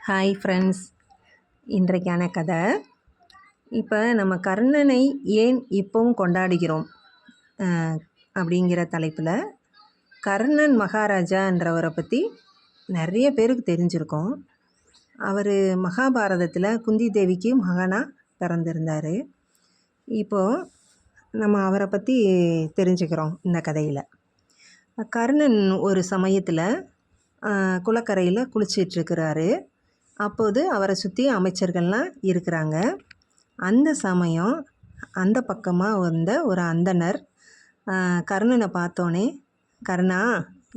Hi friends, இன்றைக்கான கதை. இப்போ நம்ம கர்ணனை ஏன் இப்போவும் கொண்டாடுகிறோம் அப்படிங்கிற தலைப்பில் கர்ணன் மகாராஜான்றவரை பற்றி நிறைய பேருக்கு தெரிஞ்சிருக்கோம். அவர் மகாபாரதத்தில் குந்தி தேவிக்கு மகனாக பிறந்திருந்தார். இப்போது நம்ம அவரை பற்றி தெரிஞ்சுக்கிறோம் இந்த கதையில். கர்ணன் ஒரு சமயத்தில் குளக்கரையில் குளிச்சிட்ருக்கிறாரு. அப்போது அவரை சுற்றி அமைச்சர்கள்லாம் இருக்கிறாங்க. அந்த சமயம் அந்த பக்கமாக வந்த ஒரு அந்தணர் கர்ணனை பார்த்தோன்னே, கர்ணா,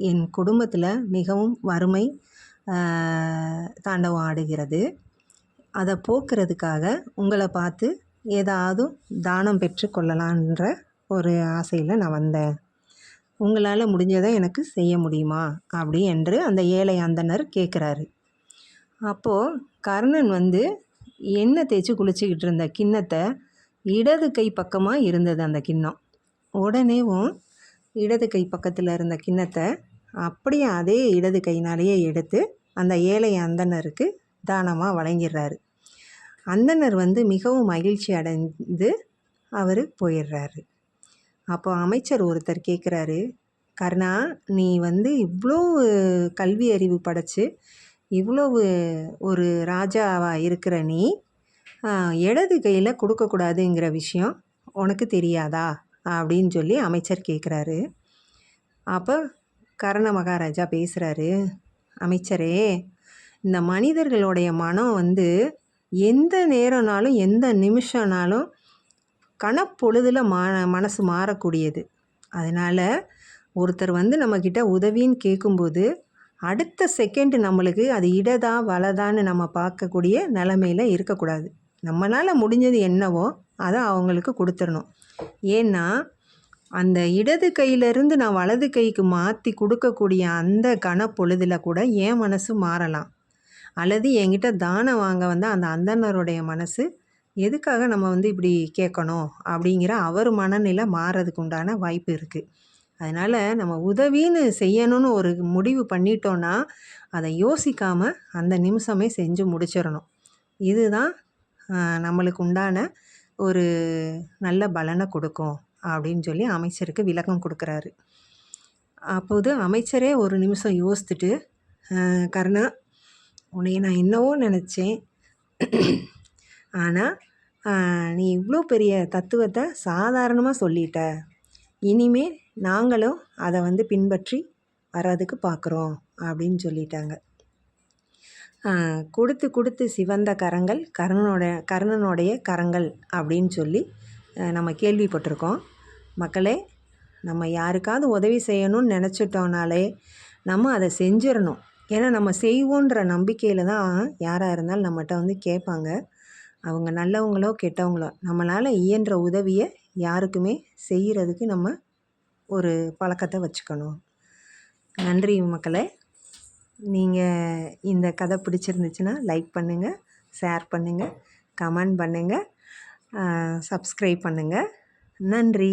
என் குடும்பத்தில் மிகவும் வறுமை தாண்டவம் ஆடுகிறது. அதை போக்குறதுக்காக உங்களை பார்த்து ஏதாவது தானம் பெற்று கொள்ளலான்ற ஒரு ஆசையில் நான் வந்தேன். உங்களால் முடிஞ்சதை எனக்கு செய்ய முடியுமா அப்படி என்று அந்த ஏழை அந்தணர் கேட்குறாரு. அப்போது கர்ணன் எண்ணெய் தேய்ச்சி குளிச்சுக்கிட்டு இருந்த கிண்ணத்தை, இடது கை பக்கமாக இருந்தது அந்த கிண்ணம். உடனேவும் இடது கை பக்கத்தில் இருந்த கிண்ணத்தை அப்படியே அதே இடது கையினாலேயே எடுத்து அந்த ஏழை அந்தணருக்கு தானமாக வழங்கிடுறாரு. அந்தணர் மிகவும் மகிழ்ச்சி அடைந்து அவர் போயிடுறாரு. அப்போ அமைச்சர் ஒருத்தர் கேட்குறாரு, கர்ணா, நீ இவ்வளோ கல்வி அறிவு படைச்சு இவ்வளவு ஒரு ராஜாவாக இருக்கிற நீ இடது கையில் கொடுக்கக்கூடாதுங்கிற விஷயம் உனக்கு தெரியாதா அப்படின்னு சொல்லி அமைச்சர் கேட்குறாரு. அப்போ கர்ண மகாராஜா பேசுகிறாரு, அமைச்சரே, இந்த மனிதர்களுடைய மனம் எந்த நேரம்னாலும் எந்த நிமிஷம்னாலும் கணப்பொழுதில் மனசு மாறக்கூடியது. அதனால் ஒருத்தர் நம்மக்கிட்ட உதவின்னு கேட்கும்போது அடுத்த செகண்டு நம்மளுக்கு அது இடதா வலதான்னு நம்ம பார்க்கக்கூடிய நிலமையில் இருக்கக்கூடாது. நம்மளால் முடிஞ்சது என்னவோ அதை அவங்களுக்கு கொடுத்துடணும். ஏன்னா அந்த இடது கையிலேருந்து நான் வலது கைக்கு மாற்றி கொடுக்கக்கூடிய அந்த கணப்பொழுதில் கூட என் மனசு மாறலாம். அல்லது என்கிட்ட தானம் வாங்க அந்த அந்தணருடைய மனசு எதுக்காக நம்ம இப்படி கேட்கணும் அப்படிங்கிற அவர் மனநிலை மாறதுக்கு உண்டான வாய்ப்பு இருக்குது. அதனால் நம்ம உதவின்னு செய்யணும்னு ஒரு முடிவு பண்ணிட்டோன்னா அதை யோசிக்காமல் அந்த நிமிஷமே செஞ்சு முடிச்சிடணும். இதுதான் நம்மளுக்கு உண்டான ஒரு நல்ல பலனை கொடுக்கும் அப்படின்னு சொல்லி அமைச்சருக்கு விளக்கம் கொடுக்குறாரு. அப்போது அமைச்சரே ஒரு நிமிஷம் யோசித்துட்டு, கர்ணா, உன்னைய நான் என்னவோ நினச்சேன், ஆனால் நீ இவ்வளோ பெரிய தத்துவத்தை சாதாரணமாக சொல்லிட்ட. இனிமேல் நாங்களும் அதை பின்பற்றி வர்றதுக்கு பார்க்குறோம் அப்படின்னு சொல்லிட்டாங்க. கொடுத்து கொடுத்து சிவந்த கரங்கள் கர்ணனுடைய கரங்கள் அப்படின்னு சொல்லி நம்ம கேள்விப்பட்டிருக்கோம். மக்களே, நம்ம யாருக்காவது உதவி செய்யணும்னு நினச்சிட்டோனாலே நம்ம அதை செஞ்சிடணும். ஏன்னா நம்ம செய்வோன்ற நம்பிக்கையில் தான் யாராக இருந்தாலும் நம்மகிட்ட கேட்பாங்க. அவங்க நல்லவங்களோ கெட்டவங்களோ நம்மளால் இயன்ற உதவியை யாருக்குமே செய்கிறதுக்கு நம்ம ஒரு பழக்கத்தை வச்சுக்கணும். நன்றி மக்களே. நீங்கள் இந்த கதை பிடிச்சிருந்துச்சுன்னா லைக் பண்ணுங்கள், ஷேர் பண்ணுங்கள், கமெண்ட் பண்ணுங்கள், சப்ஸ்கிரைப் பண்ணுங்கள். நன்றி.